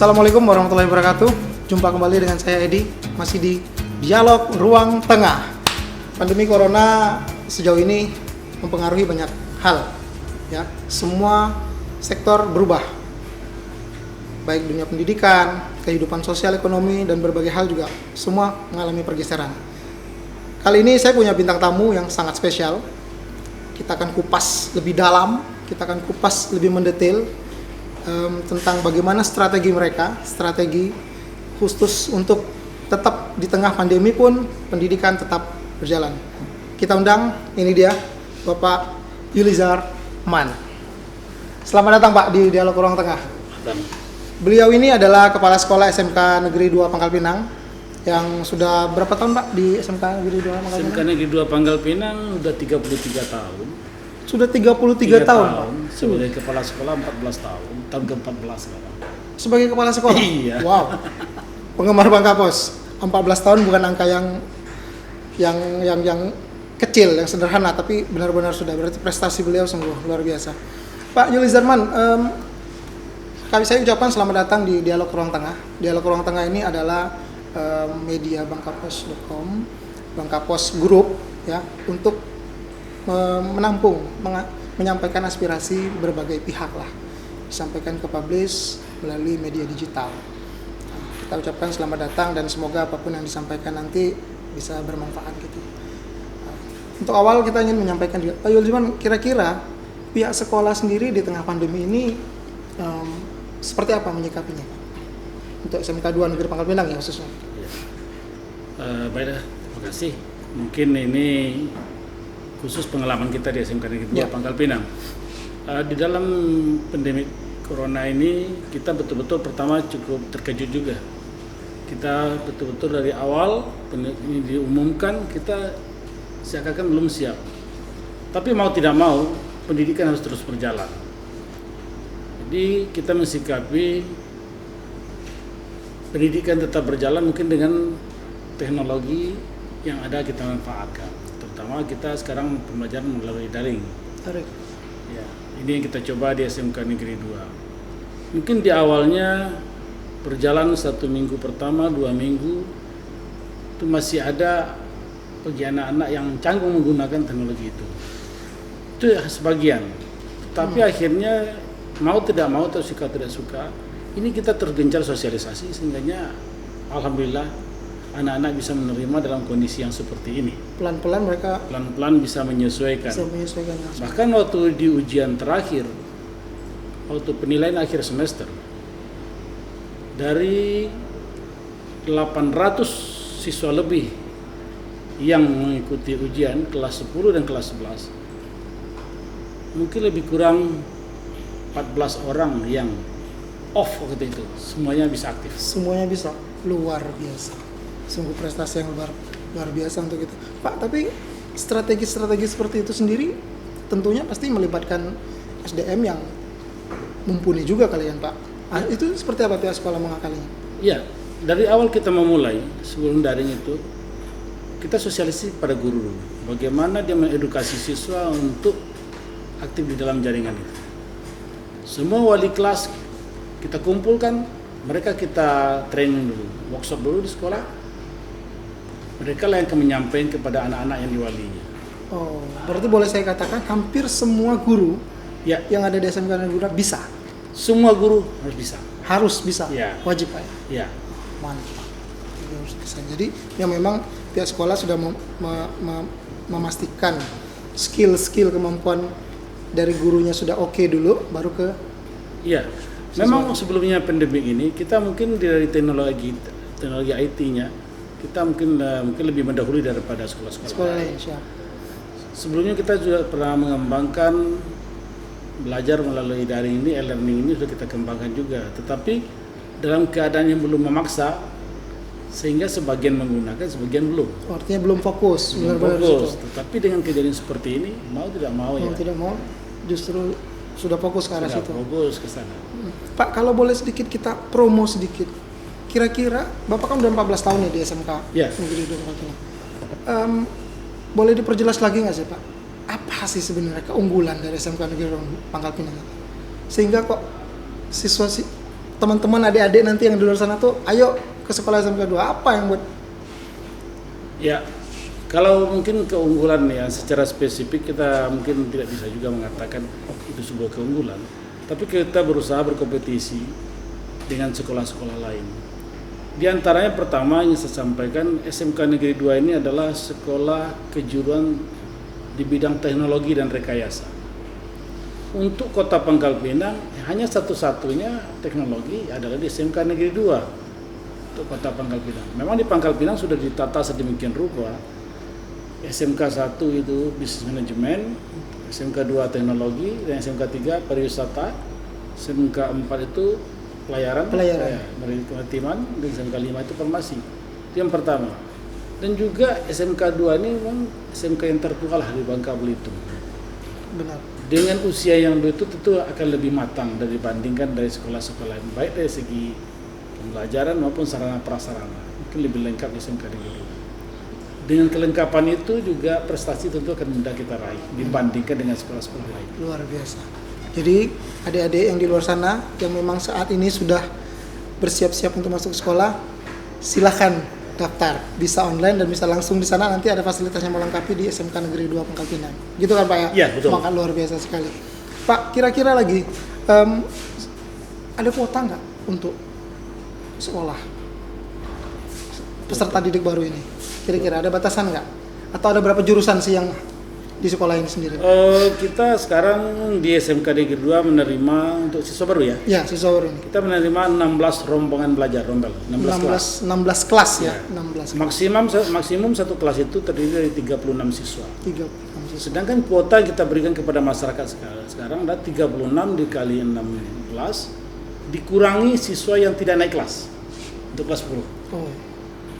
Assalamualaikum warahmatullahi wabarakatuh. Jumpa kembali dengan saya Edi, masih di Dialog Ruang Tengah. Pandemi Corona sejauh ini mempengaruhi banyak hal, ya. Semua sektor berubah, baik dunia pendidikan, kehidupan sosial, ekonomi, dan berbagai hal juga semua mengalami pergeseran. Kali ini saya punya bintang tamu yang sangat spesial. Kita akan kupas lebih dalam, kita akan kupas lebih mendetail tentang bagaimana strategi mereka, strategi khusus untuk tetap di tengah pandemi pun pendidikan tetap berjalan. Kita undang, ini dia, Bapak Yulizar Man. Selamat datang Pak di Dialog Ruang Tengah. Beliau ini adalah Kepala Sekolah SMK Negeri 2 Pangkal Pinang yang sudah berapa tahun Pak di SMK Negeri 2 Pangkal Pinang? SMK Negeri 2 Pangkal Pinang udah 33 tahun. Sudah 33 tahun Pak? Sebagai Kepala Sekolah 14 tahun, tahun ke-14 sekarang. Sebagai Kepala Sekolah? Iya. Wow. Penggemar Bangkapos. 14 tahun bukan angka yang kecil, yang sederhana, tapi benar-benar sudah, berarti prestasi beliau sungguh luar biasa. Pak Yulizar Man, kami saya ucapkan selamat datang di Dialog Ruang Tengah. Dialog Ruang Tengah ini adalah media bangkapos.com, Bangkapos Group, ya, untuk menampung, menyampaikan aspirasi berbagai pihak lah, disampaikan ke publish melalui media digital. Kita ucapkan selamat datang dan semoga apapun yang disampaikan nanti bisa bermanfaat gitu. Untuk awal kita ingin menyampaikan juga, Pak Yulizar, kira-kira pihak sekolah sendiri di tengah pandemi ini seperti apa menyikapinya untuk SMK 2 Negeri Pangkal Pinang ya khususnya? Baiklah, terima kasih. Mungkin ini khusus pengalaman kita di SMK Negeri 2 Pangkal Pinang. Di dalam pandemi Corona ini kita betul-betul pertama cukup terkejut juga. Kita betul-betul dari awal ini diumumkan kita seakan-akan belum siap. Tapi mau tidak mau pendidikan harus terus berjalan. Jadi kita mensikapi pendidikan tetap berjalan mungkin dengan teknologi yang ada kita manfaatkan. Terutama kita sekarang pembelajaran melalui daring. Ya, ini yang kita coba di SMK Negeri 2. Mungkin di awalnya berjalan 1 minggu pertama, 2 minggu itu masih ada bagi anak-anak yang canggung menggunakan teknologi itu. Itu ya sebagian. Tapi akhirnya mau tidak mau atau suka tidak suka, ini kita tergencar sosialisasi sehingga alhamdulillah anak-anak bisa menerima dalam kondisi yang seperti ini. Pelan-pelan mereka Bisa menyesuaikan. Bahkan waktu di ujian terakhir, waktu penilaian akhir semester, dari 800 siswa lebih yang mengikuti ujian kelas 10 dan kelas 11, mungkin lebih kurang 14 orang yang off waktu itu, semuanya bisa aktif. Semuanya bisa, luar biasa. Sungguh prestasi yang luar biasa untuk itu. Pak, tapi strategi-strategi seperti itu sendiri tentunya pasti melibatkan SDM yang mumpuni juga kalian Pak. Itu seperti apa pihak sekolah mengakalinya? Ya, dari awal kita memulai sebelum daring itu kita sosialisasi pada guru dulu. Bagaimana dia mengedukasi siswa untuk aktif di dalam jaringan itu. Semua wali kelas kita kumpulkan, mereka kita training dulu, workshop dulu di sekolah. Mereka lah yang akan menyampaikan kepada anak-anak yang diwalinya. Oh, berarti boleh saya katakan hampir semua guru Ya, yang ada di SMK Negeri 2 bisa? semua guru harus bisa. Harus bisa? Ya. Wajib Pak? Ya. Mantap. Jadi harus bisa. Jadi yang memang pihak sekolah sudah memastikan skill kemampuan dari gurunya sudah oke dulu, baru ke Iya. Memang sebelumnya pandemi ini kita mungkin dari teknologi IT-nya kita mungkin lebih mendahului daripada sekolah-sekolah lain. Sebelumnya kita juga pernah mengembangkan belajar melalui daring ini, e-learning ini sudah kita kembangkan juga. Tetapi dalam keadaan yang belum memaksa, sehingga sebagian menggunakan, sebagian belum. Artinya belum fokus. Tetapi dengan kejadian seperti ini, mau tidak mau tidak mau, justru sudah fokus ke arah situ. Fokus ke sana. Pak, kalau boleh sedikit kita promo sedikit. Kira-kira, Bapak kan udah 14 tahun ya di SMK Negeri 2 Pangkal Pinang. Boleh diperjelas lagi nggak sih Pak? Apa sih sebenarnya keunggulan dari SMK Negeri 2 Pangkal Pinang? Sehingga kok teman-teman adik-adik nanti yang di luar sana tuh ayo ke sekolah SMK 2, apa yang buat? Ya, kalau mungkin keunggulan ya secara spesifik kita mungkin tidak bisa juga mengatakan itu sebuah keunggulan, tapi kita berusaha berkompetisi dengan sekolah-sekolah lain. Di antaranya pertama yang saya sampaikan, SMK Negeri 2 ini adalah sekolah kejuruan di bidang teknologi dan rekayasa. Untuk Kota Pangkal Pinang hanya satu-satunya teknologi adalah di SMK Negeri 2 untuk Kota Pangkal Pinang. Memang di Pangkal Pinang sudah ditata sedemikian rupa. SMK 1 itu Bisnis Manajemen, SMK 2 Teknologi, dan SMK 3 Pariwisata, SMK 4 itu Pelayaran, Kemaritiman, dan SMK 5 itu Farmasi. Itu yang pertama. Dan juga SMK 2 ini memang SMK yang tertua lah di Bangka Belitung. Benar. Dengan usia yang begitu tentu akan lebih matang dibandingkan dari sekolah-sekolah lain, baik dari segi pembelajaran maupun sarana prasarana, mungkin lebih lengkap di SMK Negeri 2. Dengan kelengkapan itu juga prestasi tentu akan mudah kita raih dibandingkan dengan sekolah-sekolah lain. Luar biasa. Jadi adik-adik yang di luar sana yang memang saat ini sudah bersiap-siap untuk masuk sekolah, silakan daftar, bisa online dan bisa langsung di sana, nanti ada fasilitas yang melengkapi di SMK Negeri 2 Pangkal Pinang. Gitu kan Pak ya? Iya, betul. Maka luar biasa sekali. Pak, kira-kira lagi ada kuota nggak untuk sekolah peserta didik baru ini? Kira-kira ada batasan nggak? Atau ada berapa jurusan sih yang di sekolah ini sendiri? Kita sekarang di SMK Negeri 2 menerima untuk siswa baru ya? Ya, siswa baru ini. Kita menerima 16 rombongan belajar, 16 kelas ya? Ya. 16 Maksimum satu kelas itu terdiri dari 36 siswa. 36 siswa. Sedangkan kuota kita berikan kepada masyarakat sekarang ada 36 dikali 16 dikurangi siswa yang tidak naik kelas untuk kelas 10. Oh,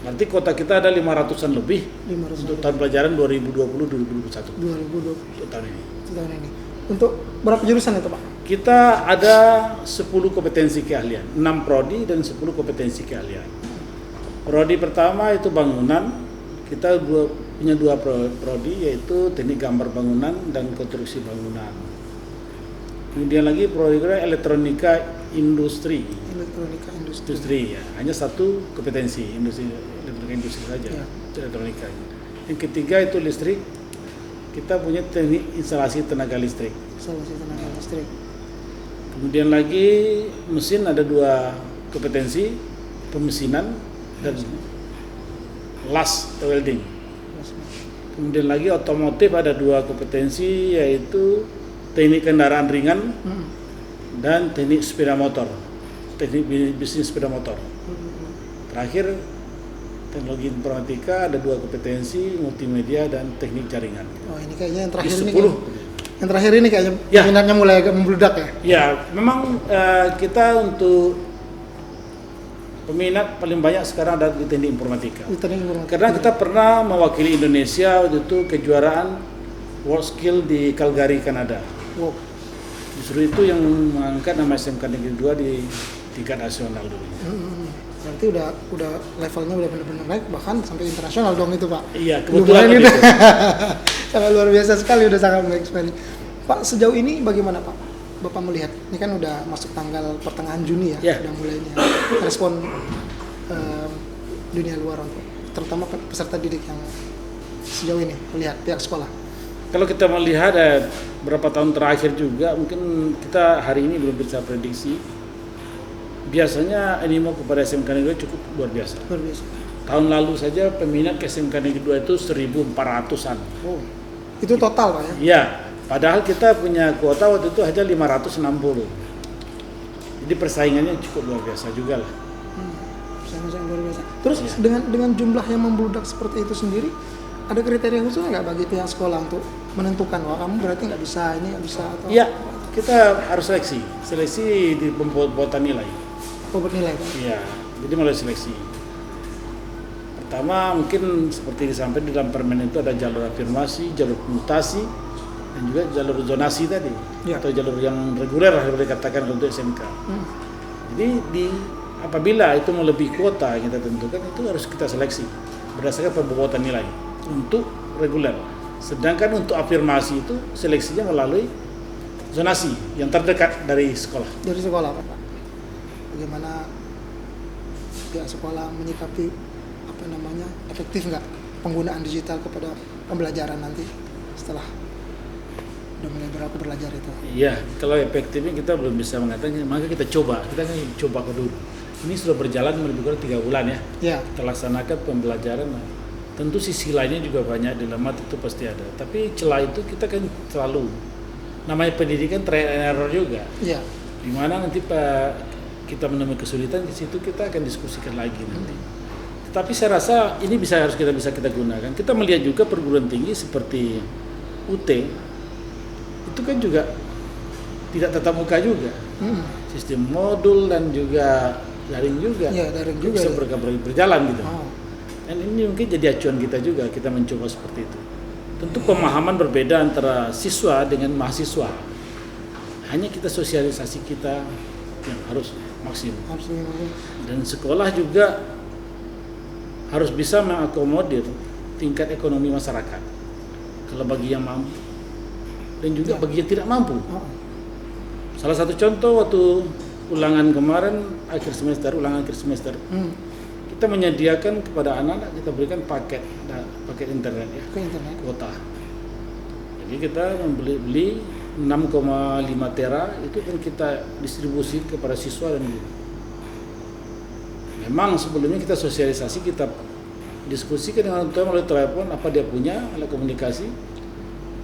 Berarti kuota kita ada 500-an lebih 500 untuk tahun pelajaran 2020-2021 2020 untuk tahun ini. tahun ini. Untuk berapa jurusan itu Pak? Kita ada 10 kompetensi keahlian, 6 prodi dan 10 kompetensi keahlian. Prodi pertama itu bangunan, kita punya dua prodi yaitu teknik gambar bangunan dan konstruksi bangunan. Kemudian lagi prodi elektronika industri. Elektronika industri. Industri ya, hanya satu kompetensi elektronika industri saja, Ya. elektronika. Yang ketiga itu listrik, kita punya teknik instalasi tenaga listrik. Instalasi tenaga listrik. Kemudian lagi mesin ada 2 kompetensi, pemesinan dan las atau welding. Kemudian lagi otomotif ada 2 kompetensi yaitu teknik kendaraan ringan dan teknik sepeda motor, teknik bisnis sepeda motor. Terakhir teknologi informatika ada 2 kompetensi, multimedia dan teknik jaringan. Oh, ini kayaknya yang Di terakhir ini. 10. Yang terakhir ini kayaknya Ya. minatnya mulai agak membludak ya. Ya, memang kita untuk peminat paling banyak sekarang ada di teknik informatika. Di teknik informatika. Karena kita pernah mewakili Indonesia waktu itu kejuaraan World Skill di Calgary, Kanada. Wow. Justru itu yang mengangkat nama SMK Negeri 2 di tingkat nasional dulu. Berarti udah levelnya udah benar-benar naik, bahkan sampai internasional dong itu Pak. Iya, kebetulan Lumayan itu. Sangat luar biasa sekali, udah sangat baik sekali. Pak, sejauh ini bagaimana Pak? Bapak melihat, ini kan udah masuk tanggal pertengahan Juni ya, Ya. udah mulainya respon dunia luar untuk terutama peserta didik yang sejauh ini melihat pihak sekolah. Kalau kita melihat beberapa tahun terakhir juga, mungkin kita hari ini belum bisa prediksi. Biasanya animo kepada SMK Negeri 2 cukup luar biasa. Luar biasa. Tahun lalu saja peminat ke SMK Negeri 2 itu 1.400-an. Oh, itu total Pak ya? Iya, padahal kita punya kuota waktu itu hanya 560. Jadi persaingannya cukup luar biasa juga lah. Sangat-sangat luar biasa. Terus Ya. dengan jumlah yang membludak seperti itu sendiri, ada kriteria khusus nggak bagi pihak sekolah untuk menentukan, wah kamu berarti nggak bisa, ini nggak bisa atau? Iya, kita harus seleksi di pembuatan nilai. Oh, bernilai Pak? Iya, jadi melalui seleksi. Pertama mungkin seperti disampaikan di dalam permen itu ada jalur afirmasi, jalur mutasi, dan juga jalur zonasi tadi, Ya. atau jalur yang reguler lah boleh dikatakan untuk SMK. Jadi apabila itu melebihi kuota yang kita tentukan, itu harus kita seleksi berdasarkan pembuatan nilai untuk reguler. Sedangkan untuk afirmasi itu seleksinya melalui zonasi yang terdekat dari sekolah. Dari sekolah Pak? bagaimana pihak sekolah menyikapi efektif nggak penggunaan digital kepada pembelajaran nanti setelah udah mulai belajar itu. Iya, kalau efektifnya kita belum bisa mengatakan, maka kita coba dulu. Ini sudah berjalan lebih kurang 3 bulan ya. Ya. Kita laksanakan pembelajaran. Tentu sisi lainnya juga banyak, dilematis itu pasti ada. Tapi celah itu kita kan selalu, namanya pendidikan trial and error juga. Iya. Dimana nanti kita menemui kesulitan, di situ kita akan diskusikan lagi nanti. Tapi saya rasa ini harus kita gunakan. Kita melihat juga perguruan tinggi seperti UT itu kan juga tidak tatap muka juga, sistem modul dan juga daring juga. Ya, daring juga. Bisa berjalan gitu. Oh. Dan ini mungkin jadi acuan kita juga, kita mencoba seperti itu. Tentu pemahaman berbeda antara siswa dengan mahasiswa. Hanya kita sosialisasi kita yang harus maksimal. Dan sekolah juga harus bisa mengakomodir tingkat ekonomi masyarakat. Kalau bagi yang mampu dan juga bagi yang tidak mampu. Salah satu contoh waktu ulangan akhir semester, kita menyediakan kepada anak-anak, kita berikan paket internet ya, kuota. Jadi kita beli 6,5 tera itu kan kita distribusi kepada siswa dan guru. Memang sebelumnya kita sosialisasi, kita diskusikan dengan orang tua melalui telepon apa dia punya alat komunikasi,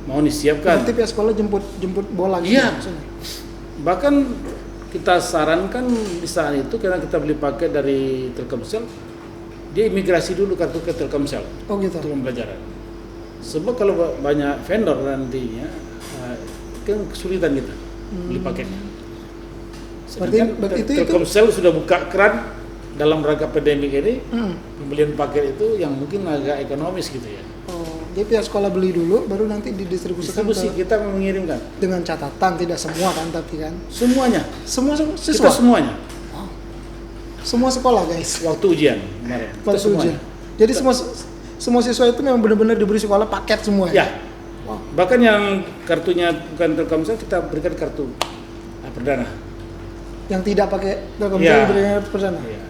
mau disiapkan. Nanti pihak sekolah jemput bola gitu. Iya. Bahkan kita sarankan di saat itu karena kita beli paket dari Telkomsel, dia imigrasi dulu kartu ke Telkomsel. Oh gitu. Untuk pembelajaran. Sebab kalau banyak vendor nantinya kan kesulitan kita beli paketnya. Berarti itu Telkomsel sudah buka keran dalam rangka pandemik ini, pembelian paket itu yang mungkin agak ekonomis gitu ya. Oh, jadi pihak sekolah beli dulu, baru nanti didistribusikan. Kita mengirimkan. Dengan catatan tidak semua kan, tapi kan? Semuanya. Semua siswa. Kita semuanya. Oh. Semua sekolah guys. Waktu ujian kemarin. Waktu ujian. Jadi semua siswa itu memang benar-benar diberi sekolah paket semua ya. Ya. Wow. Bahkan yang kartunya bukan Telkomsel kita berikan kartu perdana. Yang tidak pakai Telkomsel berikan perdana. Ya.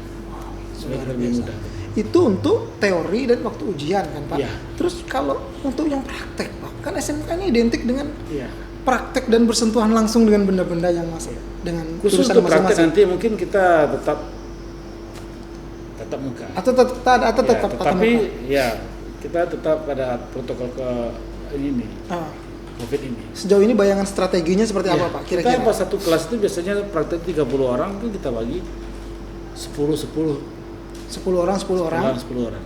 Supaya lebih mudah. Itu untuk teori dan waktu ujian kan Pak? Ya. Terus kalau untuk yang praktek Pak, kan SMK ini identik dengan ya. praktek dan bersentuhan langsung dengan benda-benda yang masuk dengan khusus tulisan untuk praktek masing-masing. nanti mungkin kita tetap muka. Atau tetap tapi ya kita tetap pada protokol ini COVID ini. Sejauh ini bayangan strateginya seperti apa Pak? Kira-kira? Kita satu kelas itu biasanya praktek 30 orang itu kita bagi 10 orang.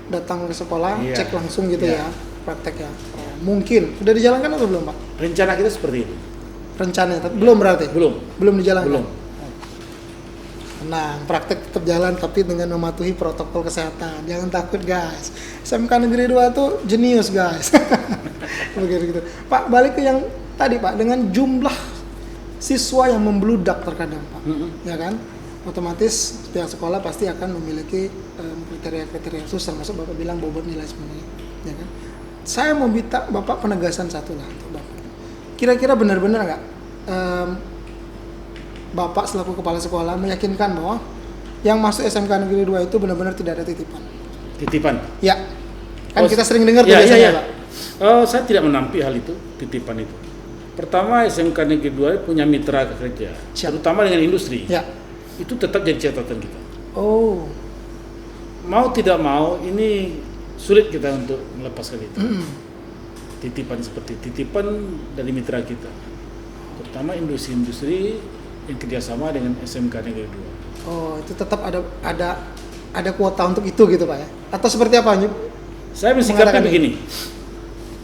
Datang ke sekolah, cek langsung gitu ya prakteknya. Mungkin udah dijalankan atau belum Pak? Rencana kita seperti itu. Rencananya, tapi belum berarti? Belum dijalankan? Belum. Nah, praktek tetap jalan tapi dengan mematuhi protokol kesehatan. Jangan takut guys. SMK Negeri 2 tuh jenius guys. Begitu. Pak, balik ke yang tadi Pak, dengan jumlah siswa yang membludak terkadang Pak. Ya kan? Otomatis pihak sekolah pasti akan memiliki kriteria-kriteria khusus, termasuk Bapak bilang bobot nilai sebenarnya. Ya kan? Saya mau minta Bapak penegasan satu lah untuk Bapak. Kira-kira benar-benar nggak Bapak selaku kepala sekolah meyakinkan bahwa yang masuk SMK Negeri 2 itu benar-benar tidak ada titipan? Titipan? Ya. Kan kita sering dengar biasanya Pak. Saya tidak menampik hal itu, titipan itu. Pertama, SMK Negeri 2 punya mitra kerja, terutama dengan industri. Ya. Itu tetap jadi catatan kita. Oh. Mau tidak mau, ini sulit kita untuk melepaskan itu. Titipan dari mitra kita, terutama industri-industri yang kerjasama dengan SMK Negeri 2. Oh, itu tetap ada kuota untuk itu gitu Pak ya? Atau seperti apa? Saya mensikapi begini,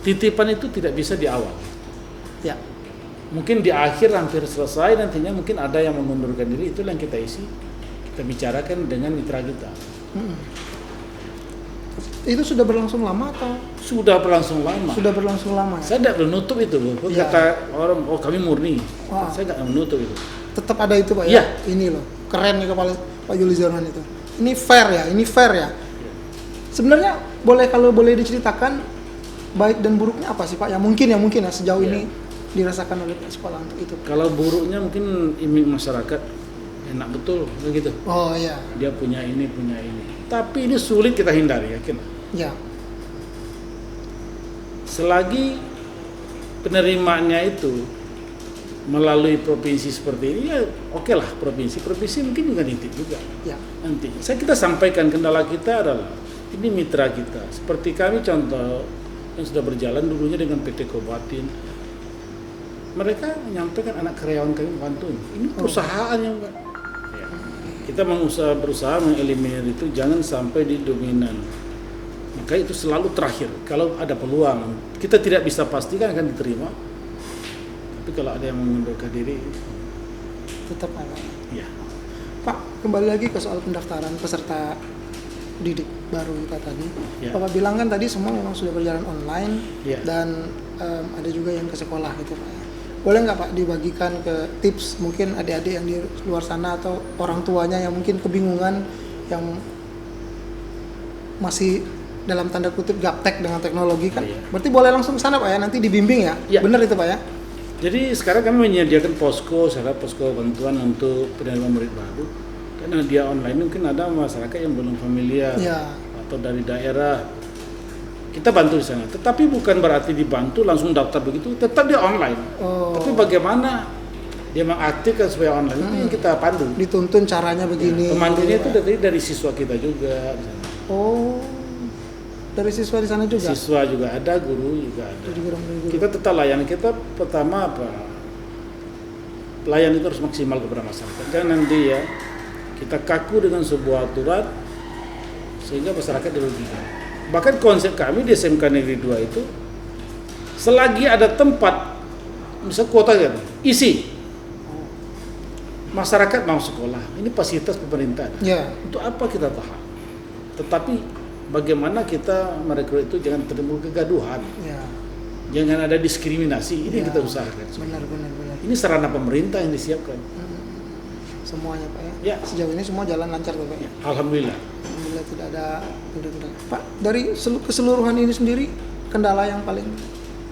titipan itu tidak bisa di awal. Ya. Mungkin di akhir hampir selesai, nantinya mungkin ada yang mengundurkan diri, itulah yang kita isi, kita bicarakan dengan mitra kita. Itu sudah berlangsung lama atau? Sudah berlangsung lama. Ya? Saya tidak menutup itu loh. Kata orang, kami murni. Saya tidak menutup itu. Tetap ada itu Pak ya? Ini loh, keren nih kepala Pak Juli Zerman itu. Ini fair ya? Sebenarnya kalau boleh diceritakan baik dan buruknya apa sih Pak? Yang mungkin ya sejauh ini dirasakan oleh sekolah untuk itu. Kalau buruknya mungkin image masyarakat enak betul begitu. Oh iya. Dia punya ini. Tapi ini sulit kita hindari, yakin? Ya. Selagi penerimaannya itu melalui provinsi seperti ini, ya oke lah, provinsi mungkin juga nitip juga. Ya. Nanti kita sampaikan kendala kita adalah ini mitra kita. Seperti kami contoh yang sudah berjalan dulunya dengan PT Kobatin. Mereka menyampaikan anak karyawan kami bantu. Ini perusahaan yang ya. Kita berusaha mengeliminir itu, jangan sampai di dominan. Maka itu selalu terakhir. Kalau ada peluang, kita tidak bisa pastikan akan diterima. Tapi kalau ada yang mengundurkan diri, Tetap ada. ya. Pak, kembali lagi ke soal pendaftaran peserta didik baru kita tadi. Ya. Bapak bilang kan tadi semua memang sudah berjalan online Ya. dan ada juga yang ke sekolah gitu Pak. Boleh nggak Pak dibagikan ke tips mungkin adik-adik yang di luar sana atau orang tuanya yang mungkin kebingungan, yang masih dalam tanda kutip gaptek dengan teknologi kan? Iya. Berarti boleh langsung ke sana Pak ya, nanti dibimbing ya? Iya. Benar itu Pak ya? Jadi sekarang kami menyediakan posko bantuan untuk penerima murid baru. Karena dia online mungkin ada masyarakat yang belum familiar Ya. atau dari daerah. Kita bantu di sana. Tetapi bukan berarti dibantu langsung daftar begitu. Tetap dia online. Oh. Tapi bagaimana dia mengaktifkan supaya online itu yang kita pandu. Dituntun caranya begini. Pemandunya itu gitu, Pak. dari siswa kita juga. Di sana. Oh. Dari siswa di sana juga? Siswa juga ada, guru juga ada. Jadi guru. Kita tetap layani. Kita pertama apa? Pelayan itu harus maksimal kepada masyarakat. Jangan nanti ya kita kaku dengan sebuah aturan sehingga masyarakat dirugikan. Bahkan konsep kami di SMK Negeri 2 itu selagi ada tempat misal kuota kan isi, masyarakat mau sekolah, ini fasilitas pemerintah. Ya. Untuk apa kita tahan? Tetapi bagaimana kita merekrut itu jangan timbul kegaduhan, Ya. jangan ada diskriminasi. Ini yang kita usahakan. Benar. Ini sarana pemerintah yang disiapkan. Semuanya Pak ya. Ya. Sejauh ini semua jalan lancar Pak ya. Alhamdulillah. Alhamdulillah tidak ada kendala. Pak, dari keseluruhan ini sendiri kendala yang paling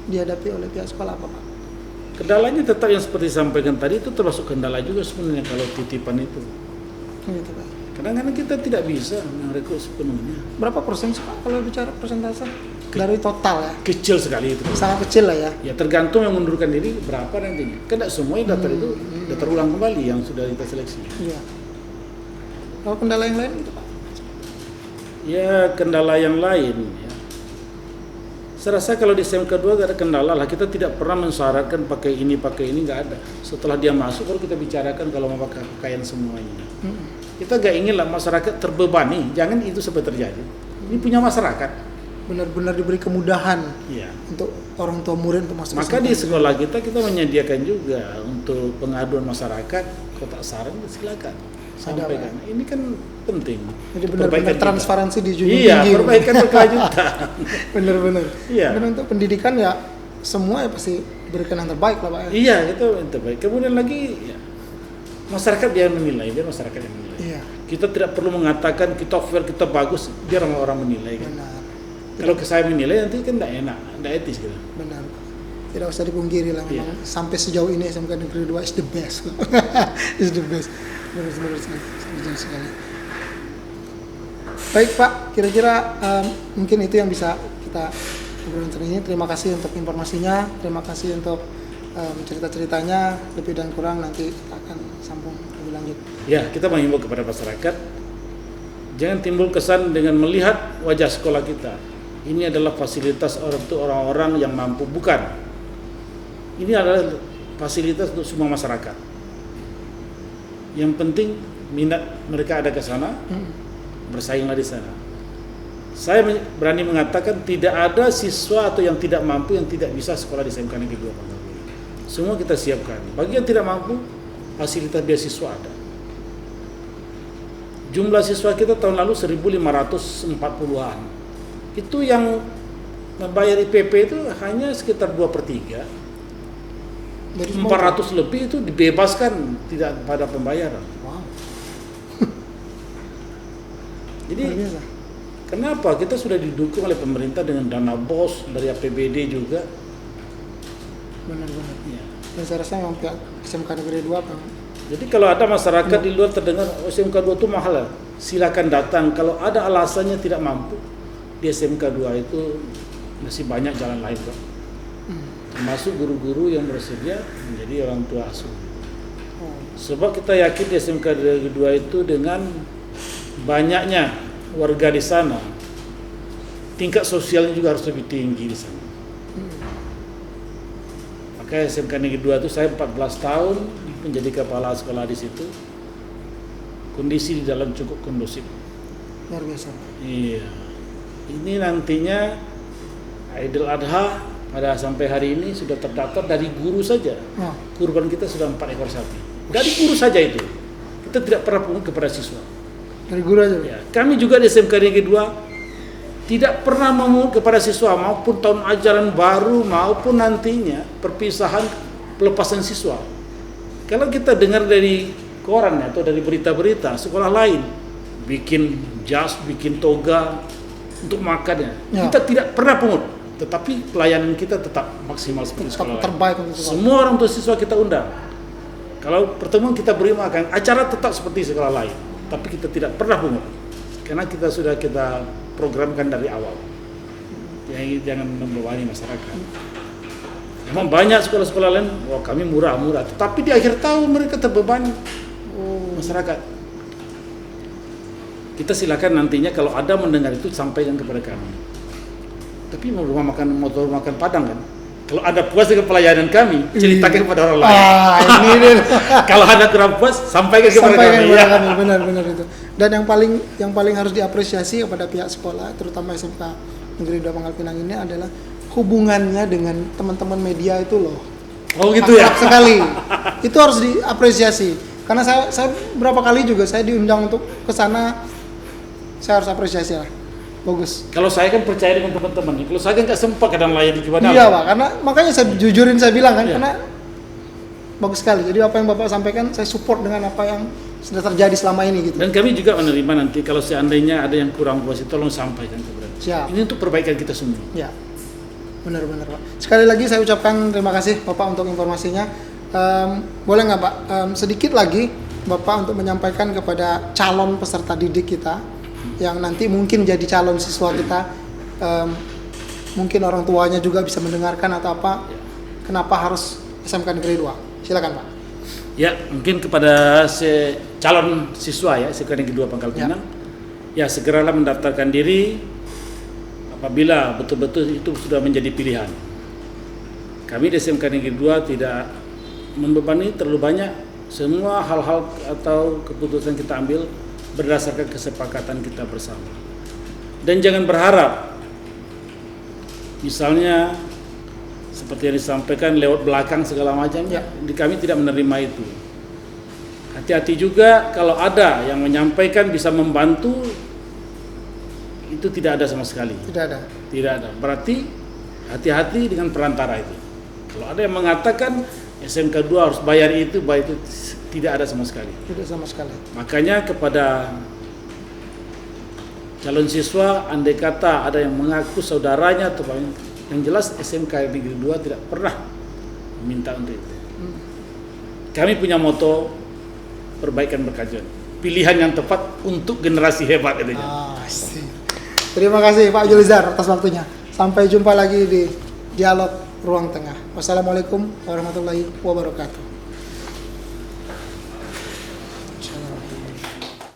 dihadapi oleh pihak sekolah apa Pak? Kendalanya tetap yang seperti disampaikan tadi itu termasuk kendala juga sebenarnya kalau titipan itu. Gitu Pak. Kadang-kadang kita tidak bisa merekrut sepenuhnya. Berapa persen sih Pak kalau bicara persentase dari total ya? Kecil sekali itu. Sangat kecil lah ya. Ya tergantung yang mengundurkan diri berapa nantinya. Kan tidak semua yang daftar itu daftar ulang kembali yang sudah kita seleksi. Iya. Kalau kendala yang lain gitu Pak? Ya kendala yang lain ya. Saya rasa kalau di SMK 2 gak ada kendala lah. Kita tidak pernah mensyaratkan pakai ini nggak ada. Setelah dia masuk baru kita bicarakan kalau mau pakai pakaian semuanya. Kita gak ingin lah masyarakat terbebani. Jangan itu sampai terjadi. Ini punya masyarakat. Benar-benar diberi kemudahan Iya. untuk orang tua murid untuk masuk. Maka di sekolah kita menyediakan juga untuk pengaduan masyarakat kotak saran silakan sampaikan. Ini kan penting. Jadi benar-benar Perbaikan kita. transparansi di junjung Iya, tinggi. perbaikan berkelanjutan. Benar-benar. Iya. Dan untuk pendidikan ya semua ya pasti berikan yang terbaik lah Pak ya. Iya, itu yang terbaik. Kemudian lagi ya, masyarakat biar menilai, biar masyarakat yang menilai. Iya. Kita tidak perlu mengatakan kita fair, kita bagus, biar orang menilai kan. Benar. Kalau saya menilai nanti kan tidak enak, tidak etis gitu. Benar. Tidak usah dipungkiri lah memang Iya. sampai sejauh ini SMK Negeri 2 is the best. Is the best. Benar sekali. Baik Pak, kira-kira mungkin itu yang bisa kita obrolin hari ini. Terima kasih untuk informasinya, terima kasih untuk cerita-ceritanya. Lebih dan kurang nanti kita akan sambung lebih lanjut. Ya, kita menghimbau kepada masyarakat jangan timbul kesan dengan melihat wajah sekolah kita. Ini adalah fasilitas untuk orang-orang yang mampu, bukan. Ini adalah fasilitas untuk semua masyarakat. Yang penting minat mereka ada ke sana, bersainglah di sana. Saya berani mengatakan tidak ada siswa atau yang tidak mampu yang tidak bisa sekolah di SMK Negeri 2 Pangkal. Semua kita siapkan. Bagi yang tidak mampu, fasilitas beasiswa ada. Jumlah siswa kita tahun lalu 1.540-an. Itu yang membayar IPP itu hanya sekitar 2/3. Dari 400 lebih itu dibebaskan tidak pada pembayaran. Wow. Jadi Luar biasa. kenapa kita sudah didukung oleh pemerintah dengan dana BOS dari APBD juga? Benar-benar. Ya. Dan saya rasa memang pihak SMK Negeri 2 Jadi kalau ada masyarakat di luar terdengar SMK 2 itu mahal, ya, silakan datang. Kalau ada alasannya tidak mampu, di SMK 2 itu masih banyak jalan lain, Pak. Termasuk guru-guru yang bersedia menjadi orang tua asuh. Sebab kita yakin di SMK 2 itu dengan banyaknya warga di sana, tingkat sosialnya juga harus lebih tinggi di sana. Maka SMK Negeri 2 itu saya 14 tahun menjadi kepala sekolah di situ. Kondisi di dalam cukup kondusif. Luar biasa. Iya. Ini nantinya Idul Adha pada sampai hari ini sudah terdaftar dari guru saja. Kurban kita sudah 4 ekor sapi. Dari guru saja itu. Kita tidak pernah pungut kepada siswa. Dari guru aja. Ya, kami juga di SMK Negeri 2 tidak pernah memungut kepada siswa maupun tahun ajaran baru maupun nantinya perpisahan pelepasan siswa. Kalau kita dengar dari koran atau dari berita-berita sekolah lain bikin jas, bikin toga untuk makannya, kita tidak pernah pungut, tetapi pelayanan kita tetap maksimal seperti sekolah terbaik lain. untuk sekolah. Semua orang tua siswa kita undang. Kalau pertemuan kita beri makan, acara tetap seperti sekolah lain, tapi kita tidak pernah pungut karena kita programkan dari awal. Jadi jangan membebani masyarakat. Memang banyak sekolah-sekolah lain, wah kami murah-murah, tetapi di akhir tahun mereka terbebani masyarakat. Kita silakan nantinya kalau ada mendengar itu sampaikan kepada kami. Tapi mau rumah makan Padang kan? Kalau ada puas dengan pelayanan kami, ceritakan kepada orang lain. Ini Kalau ada kurang puas, sampaikan kepada kami. Ya. Benar itu. Dan yang paling harus diapresiasi kepada pihak sekolah, terutama SMK Negeri 2 Pangkal Pinang ini adalah hubungannya dengan teman-teman media itu loh. Oh gitu ya. Akrab sekali. Itu harus diapresiasi. Karena saya berapa kali juga saya diundang untuk ke sana, saya harus apresiasi lah. Bagus. Kalau saya kan percaya dengan teman-teman. Kalau saya kan nggak sempat kadang layani di Padang. Iya Pak, karena makanya saya jujurin saya bilang kan, Iya. karena bagus sekali. Jadi apa yang Bapak sampaikan, saya support dengan apa yang sudah terjadi selama ini gitu. Dan kami juga menerima nanti kalau seandainya ada yang kurang puas, tolong sampaikan kepada kami. Siap. Ini untuk perbaikan kita semua. Ya, benar Pak. Sekali lagi saya ucapkan terima kasih Bapak untuk informasinya. Boleh nggak Pak, sedikit lagi Bapak untuk menyampaikan kepada calon peserta didik kita yang nanti mungkin jadi calon siswa kita, mungkin orang tuanya juga bisa mendengarkan atau apa, kenapa harus SMK Negeri 2? Silakan Pak. Ya, mungkin kepada calon siswa ya, SMK Negeri 2 Pangkal Pinang, ya segeralah mendaftarkan diri apabila betul-betul itu sudah menjadi pilihan. Kami di SMK Negeri 2 tidak membebani terlalu banyak, semua hal-hal atau keputusan kita ambil berdasarkan kesepakatan kita bersama. Dan jangan berharap misalnya seperti yang disampaikan lewat belakang segala macam, di kami tidak menerima itu. Hati-hati juga kalau ada yang menyampaikan bisa membantu, itu tidak ada sama sekali. Tidak ada. Berarti hati-hati dengan perantara itu. Kalau ada yang mengatakan SMK 2 harus bayar itu tidak ada sama sekali. Tidak sama sekali. Makanya kepada calon siswa, andai kata ada yang mengaku saudaranya atau yang jelas SMK Negeri 2 tidak pernah meminta untuk itu. Kami punya moto perbaikan berkelanjutan. Pilihan yang tepat untuk generasi hebat itu. Terima kasih Pak Julizar atas waktunya. Sampai jumpa lagi di Dialog Ruang Tengah. Wassalamualaikum warahmatullahi wabarakatuh.